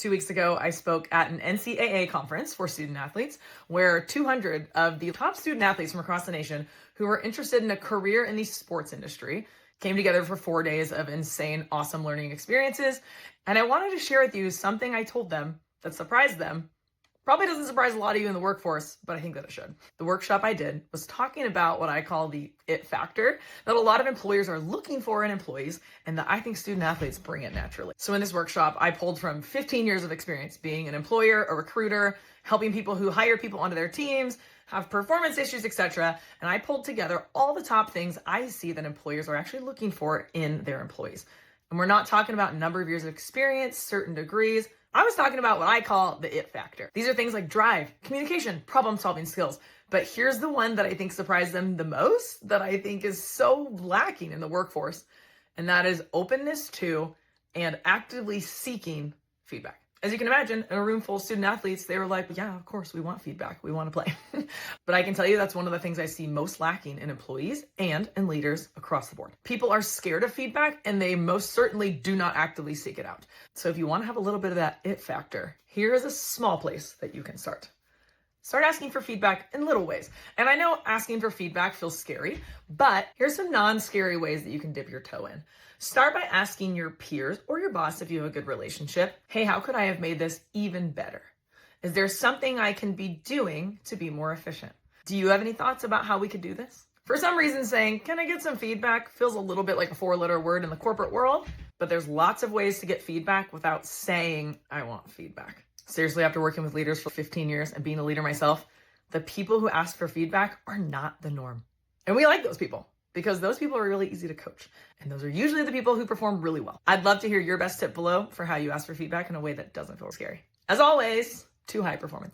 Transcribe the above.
2 weeks ago, I spoke at an NCAA conference for student athletes where 200 of the top student athletes from across the nation who were interested in a career in the sports industry came together for 4 days of insane, awesome learning experiences. And I wanted to share with you something I told them that surprised them. Probably doesn't surprise a lot of you in the workforce, but I think that it should. The workshop I did was talking about what I call the it factor that a lot of employers are looking for in employees, and that I think student athletes bring it naturally. So in this workshop, I pulled from 15 years of experience being an employer, a recruiter, helping people who hire people onto their teams, have performance issues, etc. And I pulled together all the top things I see that employers are actually looking for in their employees. And we're not talking about number of years of experience, certain degrees. I was talking about what I call the it factor. These are things like drive, communication, problem-solving skills. But here's the one that I think surprised them the most, that I think is so lacking in the workforce, and that is openness to and actively seeking feedback. As you can imagine, in a room full of student athletes, they were like, yeah, of course, we want feedback. We want to play. But I can tell you that's one of the things I see most lacking in employees and in leaders across the board. People are scared of feedback, and they most certainly do not actively seek it out. So if you want to have a little bit of that it factor, here is a small place that you can start. Start asking for feedback in little ways. And I know asking for feedback feels scary, but here's some non-scary ways that you can dip your toe in. Start by asking your peers or your boss, if you have a good relationship, hey, how could I have made this even better? Is there something I can be doing to be more efficient? Do you have any thoughts about how we could do this? For some reason, saying, can I get some feedback, feels a little bit like a 4-letter word in the corporate world, but there's lots of ways to get feedback without saying, I want feedback. Seriously, after working with leaders for 15 years and being a leader myself, the people who ask for feedback are not the norm. And we like those people because those people are really easy to coach. And those are usually the people who perform really well. I'd love to hear your best tip below for how you ask for feedback in a way that doesn't feel scary. As always, to high performance.